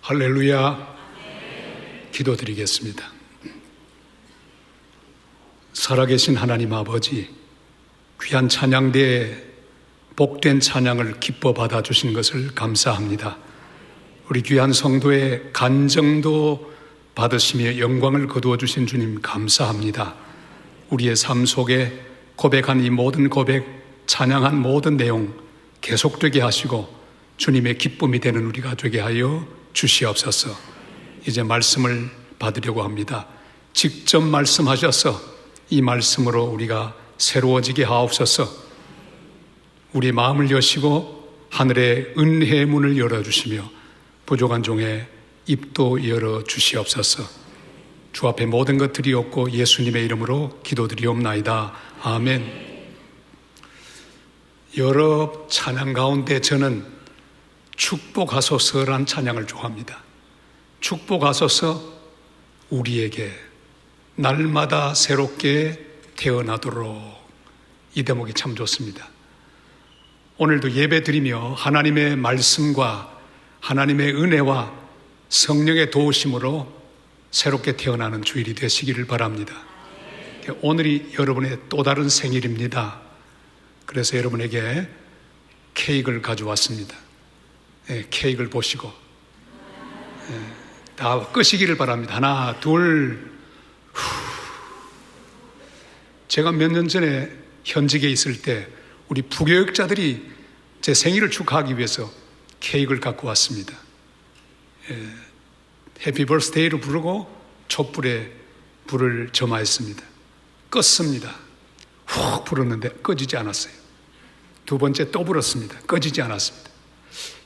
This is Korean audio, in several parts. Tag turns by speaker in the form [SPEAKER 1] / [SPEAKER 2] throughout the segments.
[SPEAKER 1] 할렐루야. 기도드리겠습니다. 살아계신 하나님 아버지, 귀한 찬양대에 복된 찬양을 기뻐 받아주신 것을 감사합니다. 우리 귀한 성도의 간정도 받으시며 영광을 거두어 주신 주님 감사합니다. 우리의 삶 속에 고백한 이 모든 고백, 찬양한 모든 내용 계속되게 하시고 주님의 기쁨이 되는 우리가 되게 하여 주시옵소서. 이제 말씀을 받으려고 합니다. 직접 말씀하셔서 이 말씀으로 우리가 새로워지게 하옵소서. 우리 마음을 여시고 하늘의 은혜의 문을 열어주시며 부족한 종의 입도 열어주시옵소서. 주 앞에 모든 것들이 없고 예수님의 이름으로 기도드리옵나이다. 아멘. 여러 찬양 가운데 저는 축복하소서란 찬양을 좋아합니다. 축복하소서 우리에게 날마다 새롭게 태어나도록. 이 대목이 참 좋습니다. 오늘도 예배 드리며 하나님의 말씀과 하나님의 은혜와 성령의 도우심으로 새롭게 태어나는 주일이 되시기를 바랍니다. 오늘이 여러분의 또 다른 생일입니다. 그래서 여러분에게 케이크를 가져왔습니다. 케이크를 보시고 다 끄시기를 바랍니다. 하나, 둘. 제가 몇 년 전에 현직에 있을 때 우리 부교육자들이 제 생일을 축하하기 위해서 케이크를 갖고 왔습니다. 해피 버스데이를 부르고 촛불에 불을 점화했습니다. 껐습니다. 훅 불었는데 꺼지지 않았어요. 두 번째 또 불었습니다. 꺼지지 않았습니다.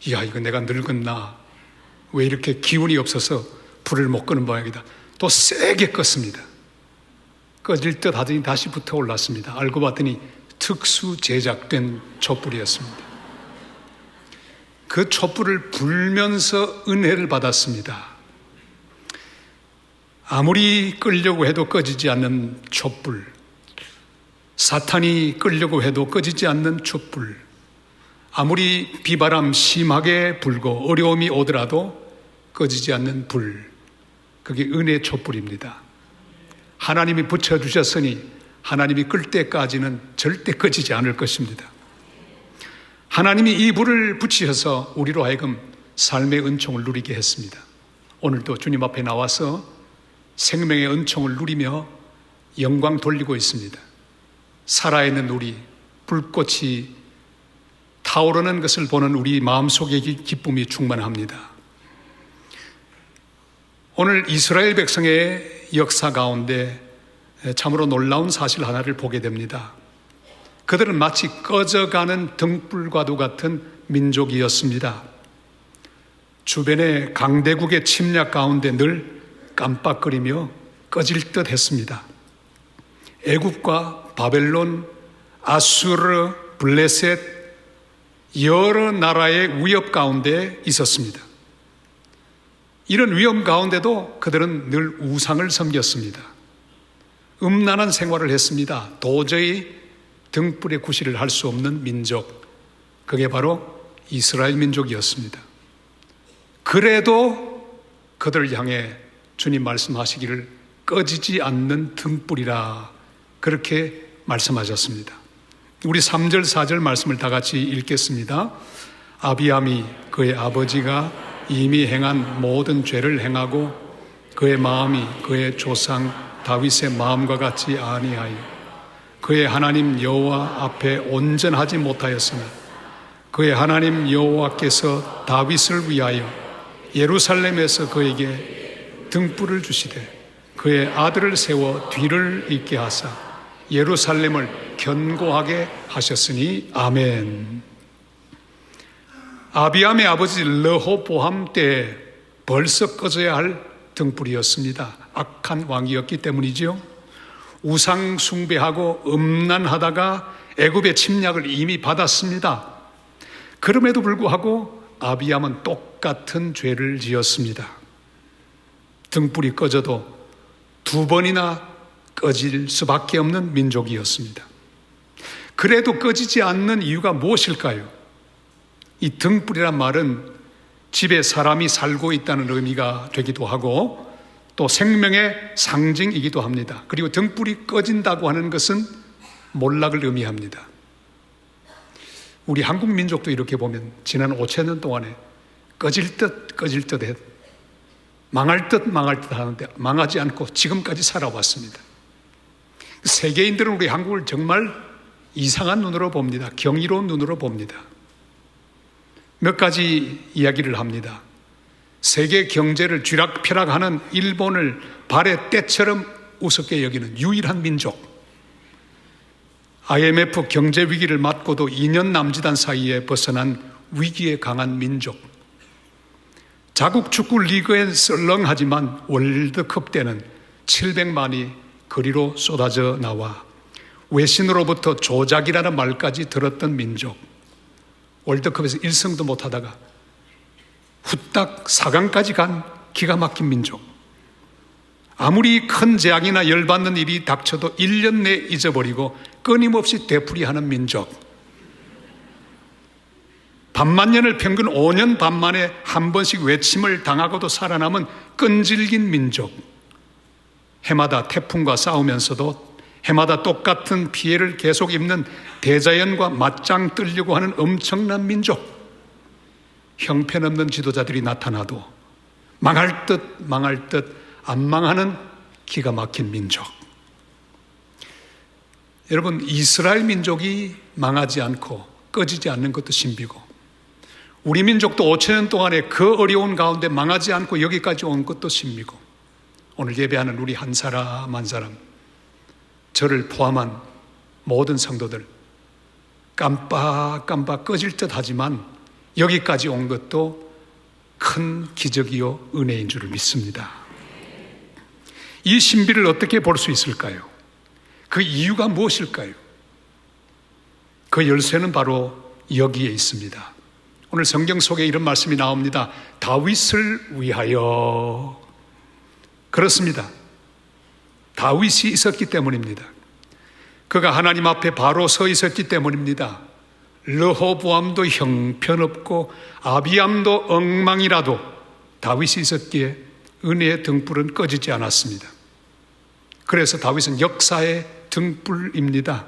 [SPEAKER 1] 이야, 이거 내가 늙었나? 왜 이렇게 기운이 없어서 불을 못 끄는 모양이다. 또 세게 껐습니다. 꺼질 듯 하더니 다시 붙어 올랐습니다. 알고 봤더니 특수 제작된 촛불이었습니다. 그 촛불을 불면서 은혜를 받았습니다. 아무리 끄려고 해도 꺼지지 않는 촛불, 사탄이 끄려고 해도 꺼지지 않는 촛불, 아무리 비바람 심하게 불고 어려움이 오더라도 꺼지지 않는 불, 그게 은혜의 촛불입니다. 하나님이 붙여주셨으니 하나님이 끌 때까지는 절대 꺼지지 않을 것입니다. 하나님이 이 불을 붙이셔서 우리로 하여금 삶의 은총을 누리게 했습니다. 오늘도 주님 앞에 나와서 생명의 은총을 누리며 영광 돌리고 있습니다. 살아있는 우리, 불꽃이 타오르는 것을 보는 우리 마음속의 기쁨이 충만합니다. 오늘 이스라엘 백성의 역사 가운데 참으로 놀라운 사실 하나를 보게 됩니다. 그들은 마치 꺼져가는 등불과도 같은 민족이었습니다. 주변의 강대국의 침략 가운데 늘 깜빡거리며 꺼질 듯 했습니다. 애굽과 바벨론, 아수르, 블레셋 여러 나라의 위협 가운데 있었습니다. 이런 위험 가운데도 그들은 늘 우상을 섬겼습니다. 음란한 생활을 했습니다. 도저히 등불의 구실을 할 수 없는 민족, 그게 바로 이스라엘 민족이었습니다. 그래도 그들을 향해 주님 말씀하시기를 꺼지지 않는 등불이라 그렇게 말씀하셨습니다. 우리 3절 4절 말씀을 다 같이 읽겠습니다. 아비암이 그의 아버지가 이미 행한 모든 죄를 행하고 그의 마음이 그의 조상 다윗의 마음과 같이 아니하여 그의 하나님 여호와 앞에 온전하지 못하였으나 그의 하나님 여호와께서 다윗을 위하여 예루살렘에서 그에게 등불을 주시되 그의 아들을 세워 뒤를 잇게 하사 예루살렘을 견고하게 하셨으니 아멘. 아비암의 아버지 르호보암 때 벌써 꺼져야 할 등불이었습니다. 악한 왕이었기 때문이죠. 우상 숭배하고 음란하다가 애굽의 침략을 이미 받았습니다. 그럼에도 불구하고 아비암은 똑같은 죄를 지었습니다. 등불이 꺼져도 두 번이나 꺼질 수밖에 없는 민족이었습니다. 그래도 꺼지지 않는 이유가 무엇일까요? 이 등불이란 말은 집에 사람이 살고 있다는 의미가 되기도 하고 또 생명의 상징이기도 합니다. 그리고 등불이 꺼진다고 하는 것은 몰락을 의미합니다. 우리 한국 민족도 이렇게 보면 지난 5,000년 동안에 꺼질 듯 해 망할 듯 하는데 망하지 않고 지금까지 살아왔습니다. 세계인들은 우리 한국을 정말 이상한 눈으로 봅니다. 경이로운 눈으로 봅니다. 몇 가지 이야기를 합니다. 세계 경제를 쥐락펴락하는 일본을 발의 때처럼 우습게 여기는 유일한 민족. IMF 경제 위기를 맞고도 2년 남짓한 사이에 벗어난 위기에 강한 민족. 자국 축구 리그엔 썰렁하지만 월드컵 때는 700만이 거리로 쏟아져 나와 외신으로부터 조작이라는 말까지 들었던 민족. 월드컵에서 1승도 못하다가 후딱 4강까지 간 기가 막힌 민족. 아무리 큰 재앙이나 열받는 일이 닥쳐도 1년 내에 잊어버리고 끊임없이 되풀이하는 민족. 반만년을 평균 5년 반 만에 한 번씩 외침을 당하고도 살아남은 끈질긴 민족. 해마다 태풍과 싸우면서도 해마다 똑같은 피해를 계속 입는 대자연과 맞짱 뜨려고 하는 엄청난 민족. 형편없는 지도자들이 나타나도 망할 듯 안 망하는 기가 막힌 민족. 여러분, 이스라엘 민족이 망하지 않고 꺼지지 않는 것도 신비고 우리 민족도 5,000년 동안에 그 어려운 가운데 망하지 않고 여기까지 온 것도 신비고 오늘 예배하는 우리 한 사람 한 사람, 저를 포함한 모든 성도들 깜빡깜빡 꺼질 듯 하지만 여기까지 온 것도 큰 기적이요 은혜인 줄을 믿습니다. 이 신비를 어떻게 볼 수 있을까요? 그 이유가 무엇일까요? 그 열쇠는 바로 여기에 있습니다. 오늘 성경 속에 이런 말씀이 나옵니다. 다윗을 위하여. 그렇습니다. 다윗이 있었기 때문입니다. 그가 하나님 앞에 바로 서 있었기 때문입니다. 르호보암도 형편없고 아비암도 엉망이라도 다윗이 있었기에 은혜의 등불은 꺼지지 않았습니다. 그래서 다윗은 역사의 등불입니다.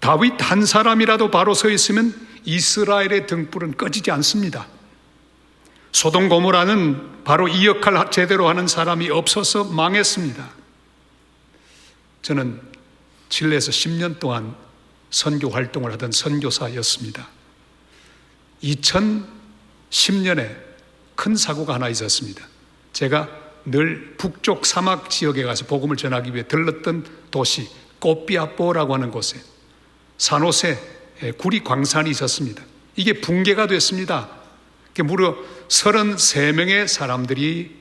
[SPEAKER 1] 다윗 한 사람이라도 바로 서 있으면 이스라엘의 등불은 꺼지지 않습니다. 소돔 고모라는 바로 이 역할 제대로 하는 사람이 없어서 망했습니다. 저는 칠레에서 10년 동안 선교 활동을 하던 선교사였습니다. 2010년에 큰 사고가 하나 있었습니다. 제가 늘 북쪽 사막 지역에 가서 복음을 전하기 위해 들렀던 도시 꼬삐아뽀라고 하는 곳에 산호세 구리 광산이 있었습니다. 이게 붕괴가 됐습니다. 무려 33명의 사람들이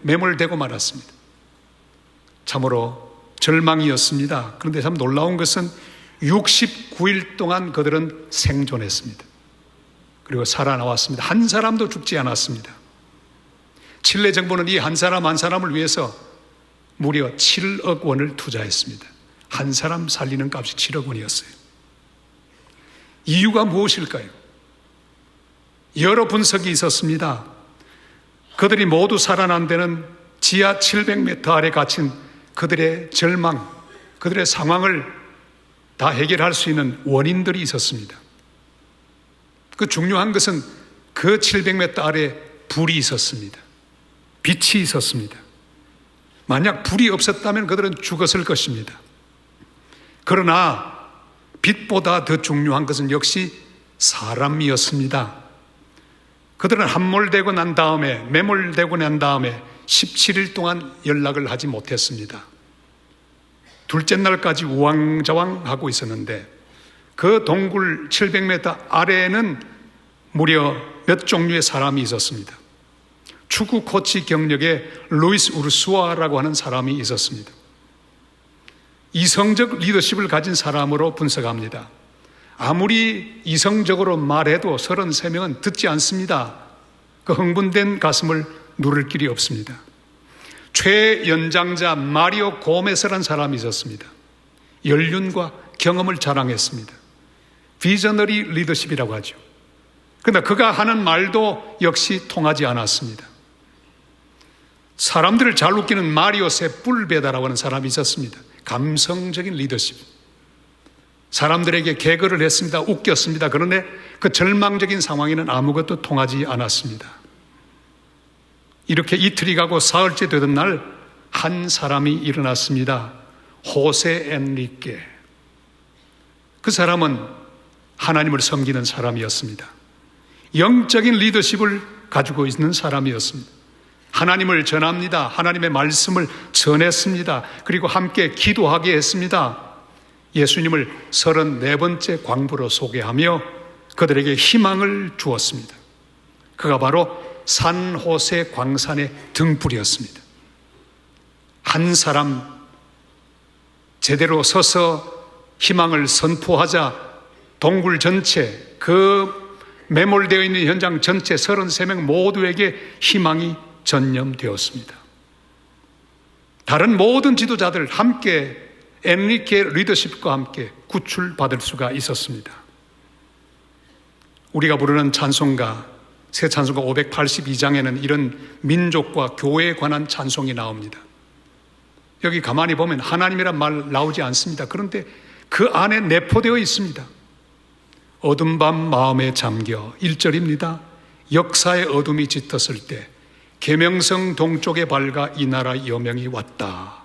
[SPEAKER 1] 매몰되고 말았습니다. 참으로 절망이었습니다. 그런데 참 놀라운 것은 69일 동안 그들은 생존했습니다. 그리고 살아나왔습니다. 한 사람도 죽지 않았습니다. 칠레 정부는 이 한 사람 한 사람을 위해서 무려 7억 원을 투자했습니다. 한 사람 살리는 값이 7억 원이었어요. 이유가 무엇일까요? 여러 분석이 있었습니다. 그들이 모두 살아난 데는 지하 700m 아래 갇힌 그들의 절망, 그들의 상황을 다 해결할 수 있는 원인들이 있었습니다. 그 중요한 것은 그 700m 아래 불이 있었습니다. 빛이 있었습니다. 만약 불이 없었다면 그들은 죽었을 것입니다. 그러나 빛보다 더 중요한 것은 역시 사람이었습니다. 그들은 함몰되고 난 다음에, 매몰되고 난 다음에 17일 동안 연락을 하지 못했습니다. 둘째 날까지 우왕좌왕하고 있었는데 그 동굴 700m 아래에는 무려 몇 종류의 사람이 있었습니다. 축구 코치 경력에 루이스 우르수아라고 하는 사람이 있었습니다. 이성적 리더십을 가진 사람으로 분석합니다. 아무리 이성적으로 말해도 33명은 듣지 않습니다. 그 흥분된 가슴을 누를 길이 없습니다. 최연장자 마리오 고메스라는 사람이 있었습니다. 연륜과 경험을 자랑했습니다. 비저너리 리더십이라고 하죠. 그러나 그가 하는 말도 역시 통하지 않았습니다. 사람들을 잘 웃기는 마리오세 뿔베다라고 하는 사람이 있었습니다. 감성적인 리더십. 사람들에게 개그를 했습니다. 웃겼습니다. 그런데 그 절망적인 상황에는 아무것도 통하지 않았습니다. 이렇게 이틀이 가고 사흘째 되던 날 한 사람이 일어났습니다. 호세 엔리케. 그 사람은 하나님을 섬기는 사람이었습니다. 영적인 리더십을 가지고 있는 사람이었습니다. 하나님을 전합니다. 하나님의 말씀을 전했습니다. 그리고 함께 기도하게 했습니다. 예수님을 34번째 광부로 소개하며 그들에게 희망을 주었습니다. 그가 바로 산호세 광산의 등불이었습니다. 한 사람 제대로 서서 희망을 선포하자 동굴 전체, 그 매몰되어 있는 현장 전체 33명 모두에게 희망이 전염되었습니다. 다른 모든 지도자들 함께 엔리케 리더십과 함께 구출받을 수가 있었습니다. 우리가 부르는 찬송가, 새 찬송가 582장에는 이런 민족과 교회에 관한 찬송이 나옵니다. 여기 가만히 보면 하나님이란 말 나오지 않습니다. 그런데 그 안에 내포되어 있습니다. 어둠 밤 마음에 잠겨 1절입니다. 역사의 어둠이 짙었을 때 계명성 동쪽에 밝아 이 나라 여명이 왔다.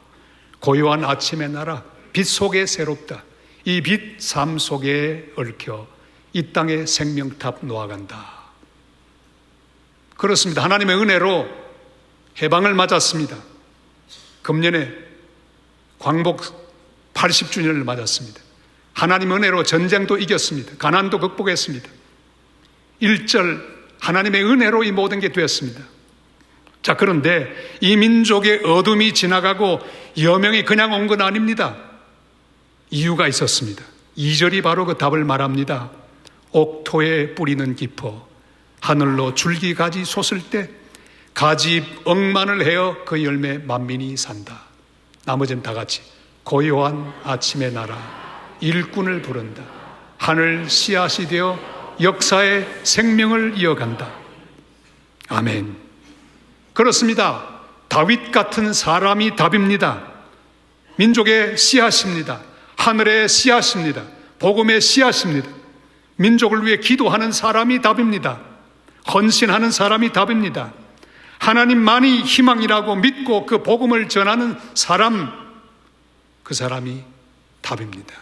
[SPEAKER 1] 고요한 아침의 나라 빛 속에 새롭다. 이 빛 삶 속에 얽혀 이 땅에 생명탑 놓아간다. 그렇습니다. 하나님의 은혜로 해방을 맞았습니다. 금년에 광복 80주년을 맞았습니다. 하나님 은혜로 전쟁도 이겼습니다. 가난도 극복했습니다. 1절 하나님의 은혜로 이 모든 게 되었습니다. 자, 그런데 이 민족의 어둠이 지나가고 여명이 그냥 온 건 아닙니다. 이유가 있었습니다. 2절이 바로 그 답을 말합니다. 옥토에 뿌리는 깊어 하늘로 줄기가지 솟을 때 가지 억만을 헤어 그 열매 만민이 산다. 나머지는 다 같이 고요한 아침의 나라 일꾼을 부른다. 하늘 씨앗이 되어 역사의 생명을 이어간다. 아멘. 그렇습니다. 다윗 같은 사람이 답입니다. 민족의 씨앗입니다. 하늘의 씨앗입니다. 복음의 씨앗입니다. 민족을 위해 기도하는 사람이 답입니다. 헌신하는 사람이 답입니다. 하나님만이 희망이라고 믿고 그 복음을 전하는 사람, 그 사람이 답입니다.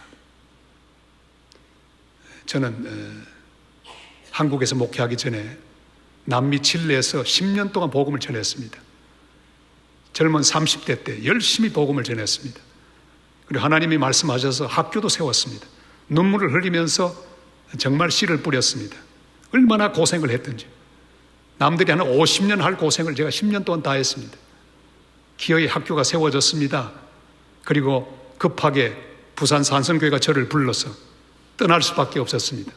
[SPEAKER 1] 저는 한국에서 목회하기 전에 남미 칠레에서 10년 동안 복음을 전했습니다. 젊은 30대 때 열심히 복음을 전했습니다. 그리고 하나님이 말씀하셔서 학교도 세웠습니다. 눈물을 흘리면서 정말 씨를 뿌렸습니다. 얼마나 고생을 했든지. 남들이 한 50년 할 고생을 제가 10년 동안 다 했습니다. 기어이 학교가 세워졌습니다. 그리고 급하게 부산 산성교회가 저를 불러서 떠날 수밖에 없었습니다.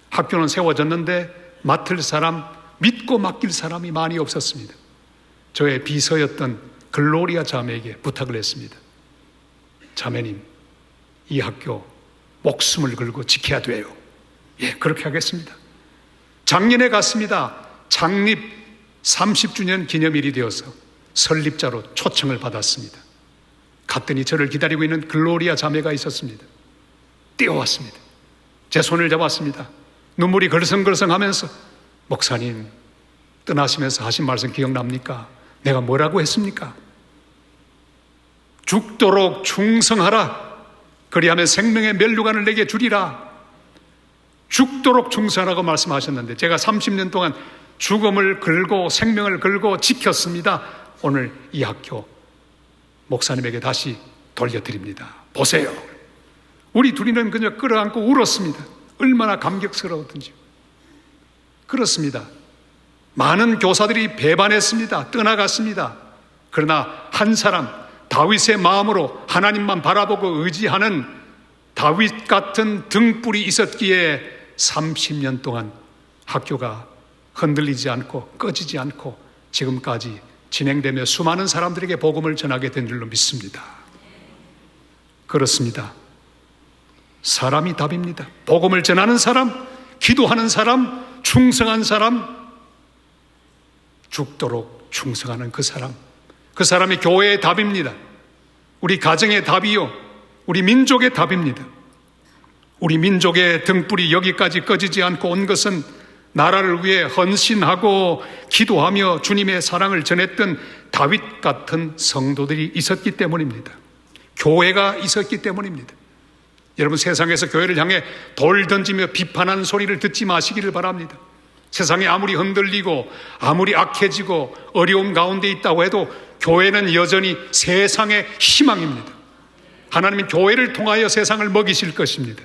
[SPEAKER 1] 학교는 세워졌는데 맡을 사람, 믿고 맡길 사람이 많이 없었습니다. 저의 비서였던 글로리아 자매에게 부탁을 했습니다. 자매님, 이 학교 목숨을 걸고 지켜야 돼요. 예, 그렇게 하겠습니다. 작년에 갔습니다. 창립 30주년 기념일이 되어서 설립자로 초청을 받았습니다. 갔더니 저를 기다리고 있는 글로리아 자매가 있었습니다. 뛰어왔습니다. 제 손을 잡았습니다. 눈물이 걸성걸성하면서 목사님, 떠나시면서 하신 말씀 기억납니까? 내가 뭐라고 했습니까? 죽도록 충성하라. 그리하면 생명의 면류관을 내게 주리라. 죽도록 충성하라고 말씀하셨는데 제가 30년 동안 죽음을 걸고 생명을 걸고 지켰습니다. 오늘 이 학교 목사님에게 다시 돌려드립니다. 보세요. 우리 둘이는 그냥 끌어안고 울었습니다. 얼마나 감격스러웠던지. 그렇습니다. 많은 교사들이 배반했습니다. 떠나갔습니다. 그러나 한 사람, 다윗의 마음으로 하나님만 바라보고 의지하는 다윗 같은 등불이 있었기에 30년 동안 학교가 흔들리지 않고 꺼지지 않고 지금까지 진행되며 수많은 사람들에게 복음을 전하게 된 줄로 믿습니다. 그렇습니다. 사람이 답입니다. 복음을 전하는 사람, 기도하는 사람, 충성한 사람, 죽도록 충성하는 그 사람이 교회의 답입니다. 우리 가정의 답이요, 우리 민족의 답입니다. 우리 민족의 등불이 여기까지 꺼지지 않고 온 것은 나라를 위해 헌신하고 기도하며 주님의 사랑을 전했던 다윗 같은 성도들이 있었기 때문입니다. 교회가 있었기 때문입니다. 여러분, 세상에서 교회를 향해 돌 던지며 비판하는 소리를 듣지 마시기를 바랍니다. 세상이 아무리 흔들리고 아무리 악해지고 어려움 가운데 있다고 해도 교회는 여전히 세상의 희망입니다. 하나님은 교회를 통하여 세상을 먹이실 것입니다.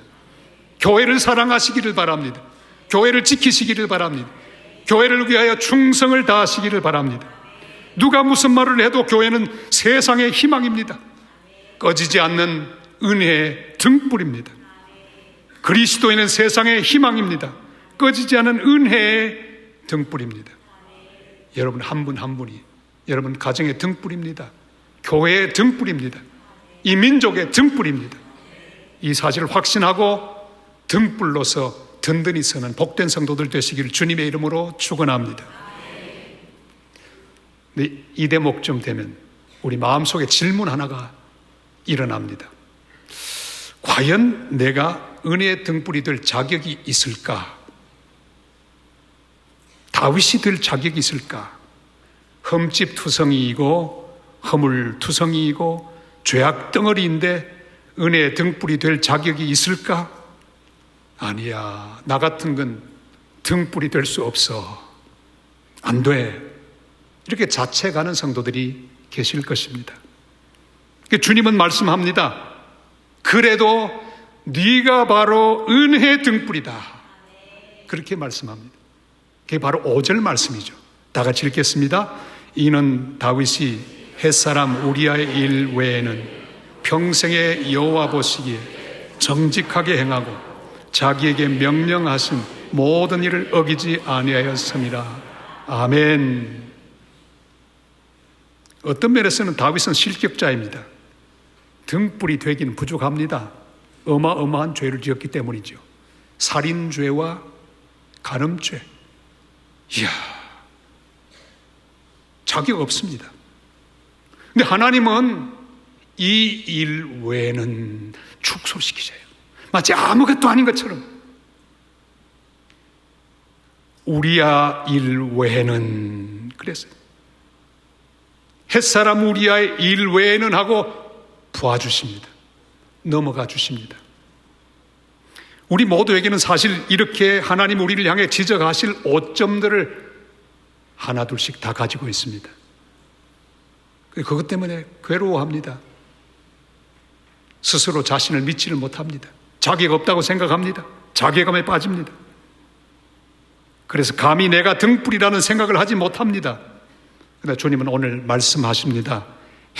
[SPEAKER 1] 교회를 사랑하시기를 바랍니다. 교회를 지키시기를 바랍니다. 교회를 위하여 충성을 다하시기를 바랍니다. 누가 무슨 말을 해도 교회는 세상의 희망입니다. 꺼지지 않는 은혜의 등불입니다. 그리스도인은 세상의 희망입니다. 꺼지지 않은 은혜의 등불입니다. 여러분 한 분 한 분이 여러분 가정의 등불입니다. 교회의 등불입니다. 이 민족의 등불입니다. 이 사실을 확신하고 등불로서 든든히 서는 복된 성도들 되시기를 주님의 이름으로 축원합니다. 이 대목쯤 되면 우리 마음속에 질문 하나가 일어납니다. 과연 내가 은혜의 등불이 될 자격이 있을까? 다윗이 될 자격이 있을까? 흠집투성이이고 허물투성이이고 죄악 덩어리인데 은혜의 등불이 될 자격이 있을까? 아니야, 나 같은 건 등불이 될 수 없어. 안 돼. 이렇게 자책하는 성도들이 계실 것입니다. 주님은 말씀합니다. 그래도 네가 바로 은혜의 등불이다. 그렇게 말씀합니다. 그게 바로 5절 말씀이죠. 다 같이 읽겠습니다. 이는 다윗이 햇사람 우리아의 일 외에는 평생에 여호와 보시기에 정직하게 행하고 자기에게 명령하신 모든 일을 어기지 아니하였음이라. 아멘. 어떤 면에서는 다윗은 실격자입니다. 등불이 되긴 부족합니다. 어마어마한 죄를 지었기 때문이죠. 살인죄와 간음죄. 이야, 자격 없습니다. 근데 하나님은 이 일 외에는 축소시키셔요. 마치 아무것도 아닌 것처럼. 우리아 일 외에는 그랬어요. 햇사람 우리아의 일 외에는 하고 부어주십니다. 넘어가 주십니다. 우리 모두에게는 사실 이렇게 하나님 우리를 향해 지적하실 오점들을 하나둘씩 다 가지고 있습니다. 그것 때문에 괴로워합니다. 스스로 자신을 믿지를 못합니다. 자격 없다고 생각합니다. 자괴감에 빠집니다. 그래서 감히 내가 등불이라는 생각을 하지 못합니다. 그러나 주님은 오늘 말씀하십니다.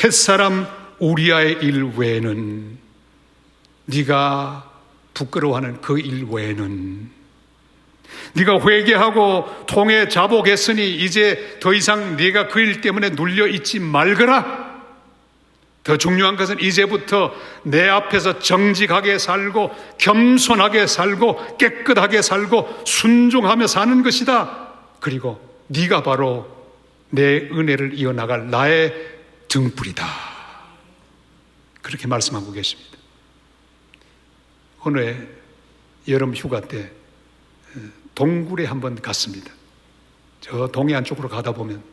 [SPEAKER 1] 햇사람 우리아의 일 외에는, 네가 부끄러워하는 그 일 외에는, 네가 회개하고 통에 자복했으니 이제 더 이상 네가 그 일 때문에 눌려 있지 말거라. 더 중요한 것은 이제부터 내 앞에서 정직하게 살고 겸손하게 살고 깨끗하게 살고 순종하며 사는 것이다. 그리고 네가 바로 내 은혜를 이어나갈 나의 등불이다. 그렇게 말씀하고 계십니다. 오늘 여름 휴가 때 동굴에 한번 갔습니다. 저 동해안 쪽으로 가다 보면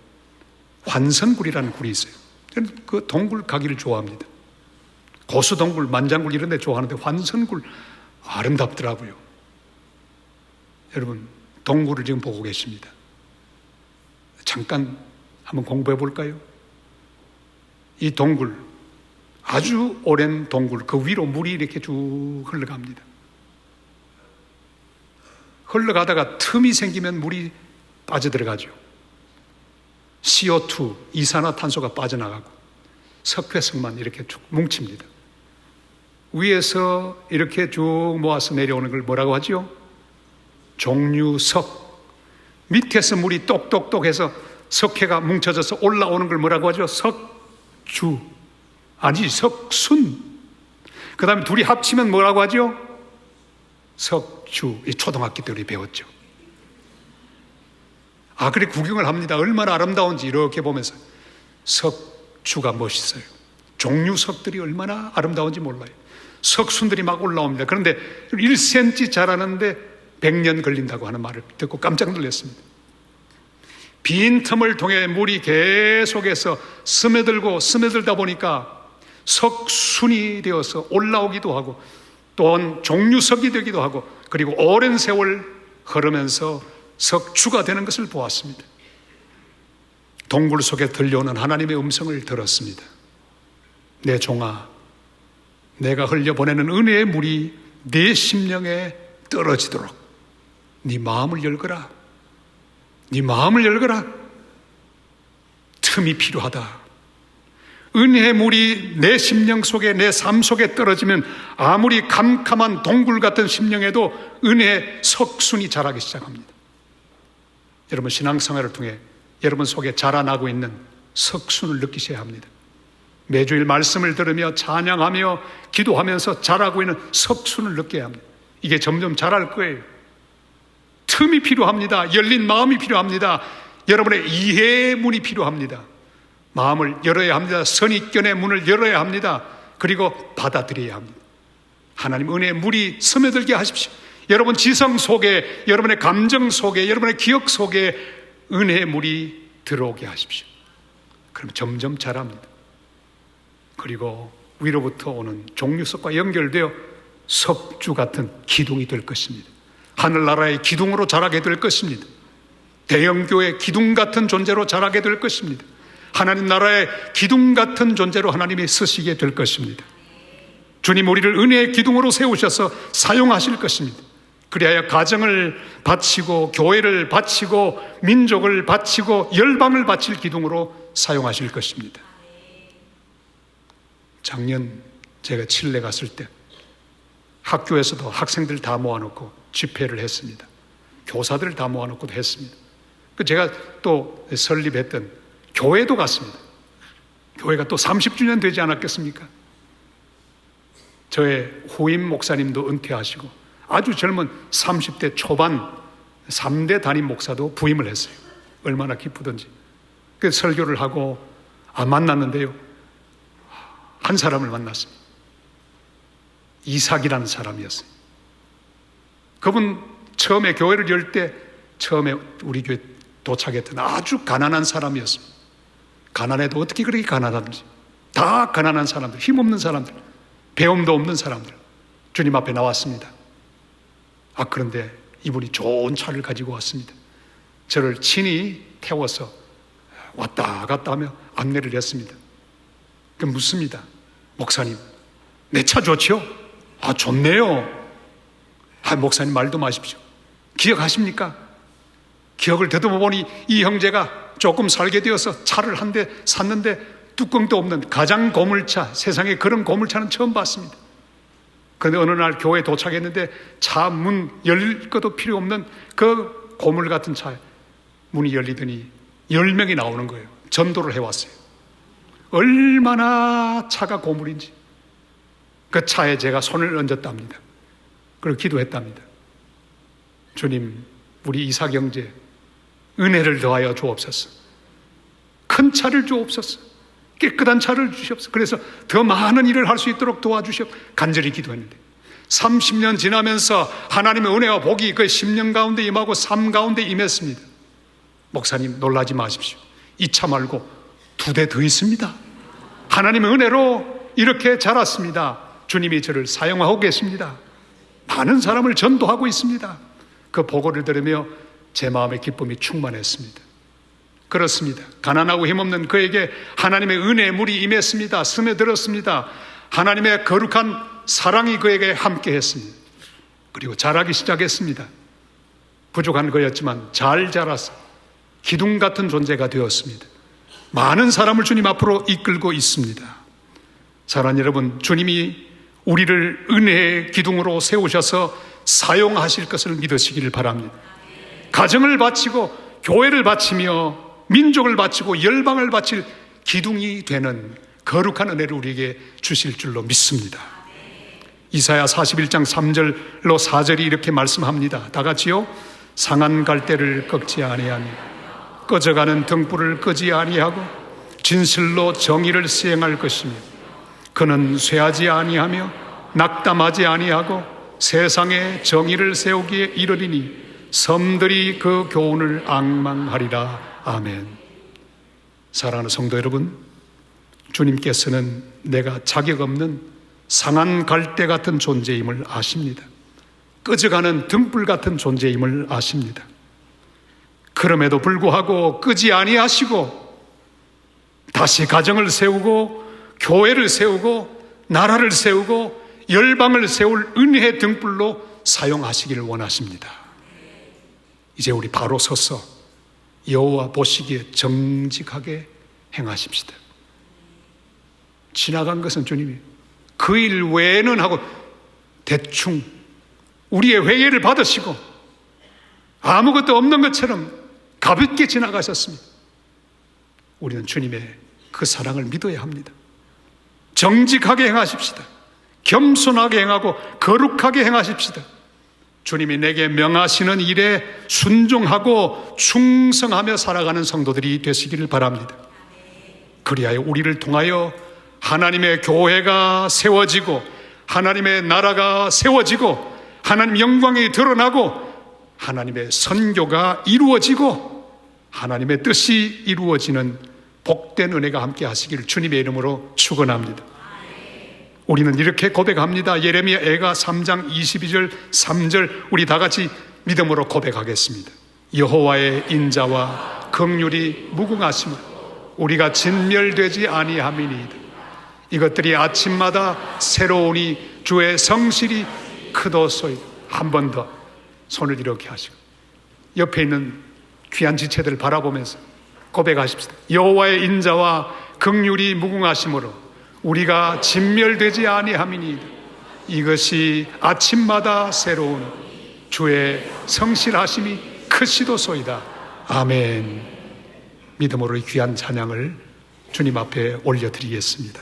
[SPEAKER 1] 환선굴이라는 굴이 있어요. 저는 그 동굴 가기를 좋아합니다. 고수동굴, 만장굴 이런 데 좋아하는데 환선굴 아름답더라고요. 여러분, 동굴을 지금 보고 계십니다. 잠깐 한번 공부해 볼까요? 이 동굴, 아주 오랜 동굴, 그 위로 물이 이렇게 쭉 흘러갑니다. 흘러가다가 틈이 생기면 물이 빠져들어가죠. CO2, 이산화탄소가 빠져나가고 석회성만 이렇게 쭉 뭉칩니다. 위에서 이렇게 쭉 모아서 내려오는 걸 뭐라고 하죠? 종류석. 밑에서 물이 똑똑똑해서 석회가 뭉쳐져서 올라오는 걸 뭐라고 하죠? 석주. 아니, 석순. 그 다음에 둘이 합치면 뭐라고 하죠? 석주, 이 초등학교 때 우리 배웠죠. 그래 구경을 합니다. 얼마나 아름다운지 이렇게 보면서 석주가 멋있어요. 종류석들이 얼마나 아름다운지 몰라요. 석순들이 막 올라옵니다. 그런데 1cm 자라는데 100년 걸린다고 하는 말을 듣고 깜짝 놀랐습니다. 빈 틈을 통해 물이 계속해서 스며들다 보니까 석순이 되어서 올라오기도 하고 또한 종류석이 되기도 하고 그리고 오랜 세월 흐르면서 석주가 되는 것을 보았습니다. 동굴 속에 들려오는 하나님의 음성을 들었습니다. 내 종아, 내가 흘려보내는 은혜의 물이 네 심령에 떨어지도록 네 마음을 열거라. 네 마음을 열거라. 틈이 필요하다. 은혜의 물이 내 심령 속에, 내 삶 속에 떨어지면 아무리 캄캄한 동굴 같은 심령에도 은혜의 석순이 자라기 시작합니다. 여러분 신앙생활을 통해 여러분 속에 자라나고 있는 석순을 느끼셔야 합니다. 매주일 말씀을 들으며 찬양하며 기도하면서 자라고 있는 석순을 느껴야 합니다. 이게 점점 자랄 거예요. 틈이 필요합니다. 열린 마음이 필요합니다. 여러분의 이해의 문이 필요합니다. 마음을 열어야 합니다. 선입견의 문을 열어야 합니다. 그리고 받아들여야 합니다. 하나님 은혜의 물이 스며들게 하십시오. 여러분 지성 속에, 여러분의 감정 속에, 여러분의 기억 속에 은혜의 물이 들어오게 하십시오. 그럼 점점 자랍니다. 그리고 위로부터 오는 종류석과 연결되어 석주 같은 기둥이 될 것입니다. 하늘나라의 기둥으로 자라게 될 것입니다. 대형교회 기둥 같은 존재로 자라게 될 것입니다. 하나님 나라의 기둥 같은 존재로 하나님이 쓰시게 될 것입니다. 주님 우리를 은혜의 기둥으로 세우셔서 사용하실 것입니다. 그리하여 가정을 바치고 교회를 바치고 민족을 바치고 열방을 바칠 기둥으로 사용하실 것입니다. 작년 제가 칠레 갔을 때 학교에서도 학생들 다 모아놓고 집회를 했습니다. 교사들 다 모아놓고도 했습니다. 제가 또 설립했던 교회도 갔습니다. 교회가 또 30주년 되지 않았겠습니까? 저의 후임 목사님도 은퇴하시고 아주 젊은 30대 초반 3대 담임 목사도 부임을 했어요. 얼마나 기쁘던지. 그 설교를 하고 만났는데요. 한 사람을 만났습니다. 이삭이라는 사람이었어요. 그분 처음에 교회를 열 때 처음에 우리 교회 도착했던 아주 가난한 사람이었습니다. 가난해도 어떻게 그렇게 가난한지. 다 가난한 사람들, 힘없는 사람들, 배움도 없는 사람들 주님 앞에 나왔습니다. 그런데 이분이 좋은 차를 가지고 왔습니다. 저를 친히 태워서 왔다 갔다 하며 안내를 했습니다. 그럼 묻습니다. 목사님, 내 차 좋죠? 좋네요. 목사님 말도 마십시오. 기억하십니까? 기억을 되돌아 보니 이 형제가 조금 살게 되어서 차를 한 대 샀는데 뚜껑도 없는 가장 고물차, 세상에 그런 고물차는 처음 봤습니다. 그런데 어느 날 교회에 도착했는데 차 문 열릴 것도 필요 없는 그 고물 같은 차에 문이 열리더니 10명이 나오는 거예요. 전도를 해왔어요. 얼마나 차가 고물인지. 그 차에 제가 손을 얹었답니다. 그리고 기도했답니다. 주님, 우리 이삭 형제 은혜를 더하여 주옵소서. 큰 차를 주옵소서. 깨끗한 차를 주시옵소서. 그래서 더 많은 일을 할 수 있도록 도와주시옵소서. 간절히 기도했는데 30년 지나면서 하나님의 은혜와 복이 그 10년 가운데 임하고 삶 가운데 임했습니다. 목사님 놀라지 마십시오. 이 차 말고 2대 더 있습니다. 하나님의 은혜로 이렇게 자랐습니다. 주님이 저를 사용하고 계십니다. 많은 사람을 전도하고 있습니다. 그 보고를 들으며 제 마음의 기쁨이 충만했습니다. 그렇습니다. 가난하고 힘없는 그에게 하나님의 은혜의 물이 임했습니다. 스며들었습니다. 하나님의 거룩한 사랑이 그에게 함께했습니다. 그리고 자라기 시작했습니다. 부족한 거였지만 잘 자라서 기둥 같은 존재가 되었습니다. 많은 사람을 주님 앞으로 이끌고 있습니다. 사랑하는 여러분, 주님이 우리를 은혜의 기둥으로 세우셔서 사용하실 것을 믿으시기를 바랍니다. 가정을 바치고 교회를 바치며 민족을 바치고 열방을 바칠 기둥이 되는 거룩한 은혜를 우리에게 주실 줄로 믿습니다. 이사야 41장 3절로 4절이 이렇게 말씀합니다. 다 같이요. 상한 갈대를 꺾지 아니하며 꺼져가는 등불을 끄지 아니하고 진실로 정의를 시행할 것이며 그는 쇠하지 아니하며 낙담하지 아니하고 세상에 정의를 세우기에 이르리니 섬들이 그 교훈을 앙망하리라. 아멘. 사랑하는 성도 여러분, 주님께서는 내가 자격 없는 상한 갈대 같은 존재임을 아십니다. 꺼져가는 등불 같은 존재임을 아십니다. 그럼에도 불구하고 끄지 아니하시고 다시 가정을 세우고 교회를 세우고 나라를 세우고 열방을 세울 은혜의 등불로 사용하시기를 원하십니다. 이제 우리 바로 서서 여호와 보시기에 정직하게 행하십시다. 지나간 것은 주님이 그 일 외에는 하고 대충 우리의 회개를 받으시고 아무것도 없는 것처럼 가볍게 지나가셨습니다. 우리는 주님의 그 사랑을 믿어야 합니다. 정직하게 행하십시다. 겸손하게 행하고 거룩하게 행하십시다. 주님이 내게 명하시는 일에 순종하고 충성하며 살아가는 성도들이 되시기를 바랍니다. 그리하여 우리를 통하여 하나님의 교회가 세워지고 하나님의 나라가 세워지고 하나님 영광이 드러나고 하나님의 선교가 이루어지고 하나님의 뜻이 이루어지는 복된 은혜가 함께 하시기를 주님의 이름으로 축원합니다. 우리는 이렇게 고백합니다. 예레미야 애가 3장 22절 3절 우리 다 같이 믿음으로 고백하겠습니다. 여호와의 인자와 긍휼이 무궁하심으로 우리가 진멸되지 아니함이니이다. 이것들이 아침마다 새로우니 주의 성실이 크도소이다. 한 번 더 손을 이렇게 하시고 옆에 있는 귀한 지체들을 바라보면서 고백하십시다. 여호와의 인자와 긍휼이 무궁하심으로 우리가 진멸되지 아니함이니이다. 이것이 아침마다 새로운 주의 성실하심이 크시도소이다. 아멘. 믿음으로 이 귀한 찬양을 주님 앞에 올려드리겠습니다.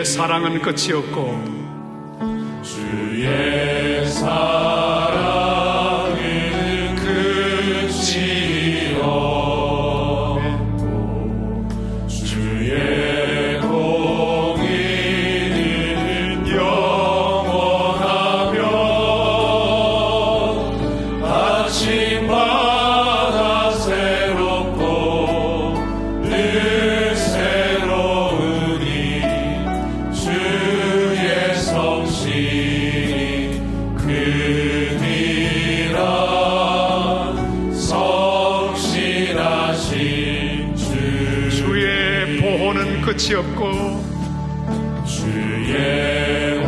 [SPEAKER 1] 사랑은 끝이 없고 주의 사랑은 끝이 없고 주의 공의는 영원하며 아침마다 새롭고 늘 새로우니 주의 성실이 크니라. 성실하신 주의 보호는 끝이 없고 주의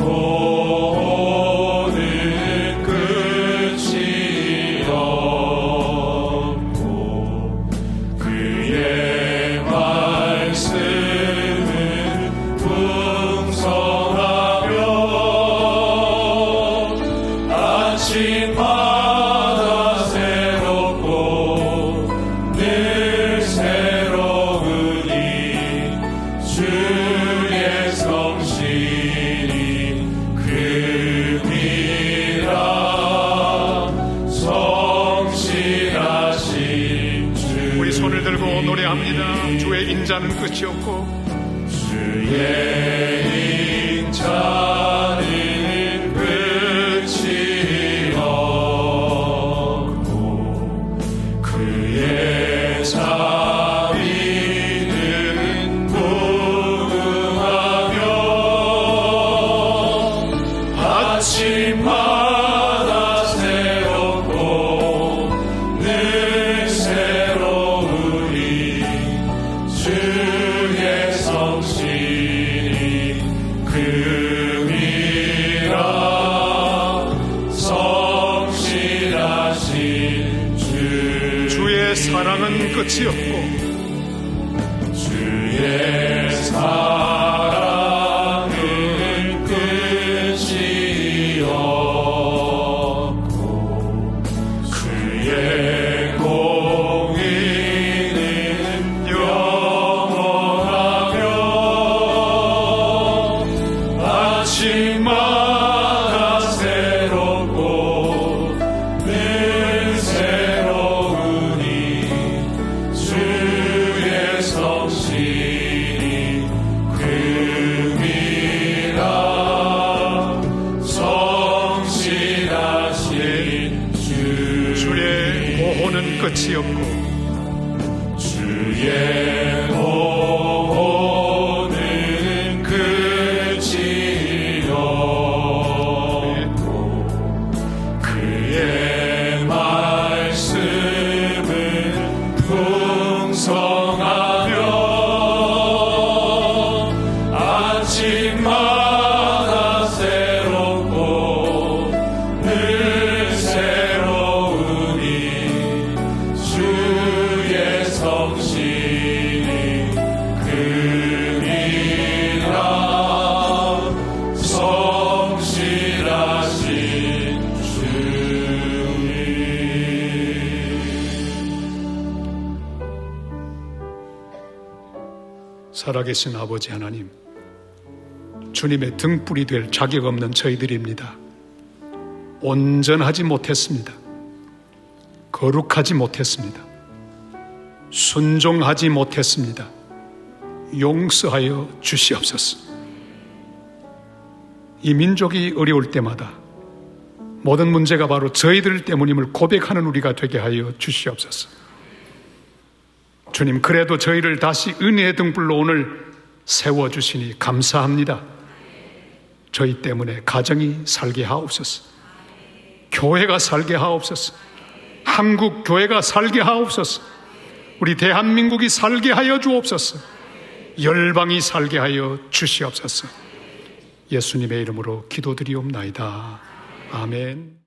[SPEAKER 1] 보호는 끝이 없고 그의 말씀은 풍성하며 아침마다 새롭고 늘 새로우니 주의 성실이 크니라. 성실하신 주. 우리 손을 들고 노래합니다. 주의 인자는 끝이 없고 주의 인자는 끝이 없고 그의 자비는 풍성하며 주의 사랑은 끝이 없고
[SPEAKER 2] 주의 사랑은 끝이 없고 그의 공의는 영원하며 아침마다 새롭고 늘 새로우니 주의 성실이 금이라 성실하신
[SPEAKER 1] 주의 보호는 끝이 없고
[SPEAKER 2] 주의 보호는 끝이 없고 그의 말씀은 풍성하며 아침마다 새롭고 늘 새로우니 주의 성실이 금이라 성실하신 주님.
[SPEAKER 1] 살아계신 아버지 하나님, 주님의 등불이 될 자격 없는 저희들입니다. 온전하지 못했습니다. 거룩하지 못했습니다. 순종하지 못했습니다. 용서하여 주시옵소서. 이 민족이 어려울 때마다 모든 문제가 바로 저희들 때문임을 고백하는 우리가 되게 하여 주시옵소서. 주님, 그래도 저희를 다시 은혜의 등불로 오늘 세워주시니 감사합니다. 저희 때문에 가정이 살게 하옵소서. 교회가 살게 하옵소서. 한국 교회가 살게 하옵소서. 우리 대한민국이 살게 하여 주옵소서. 열방이 살게 하여 주시옵소서. 예수님의 이름으로 기도드리옵나이다. 아멘.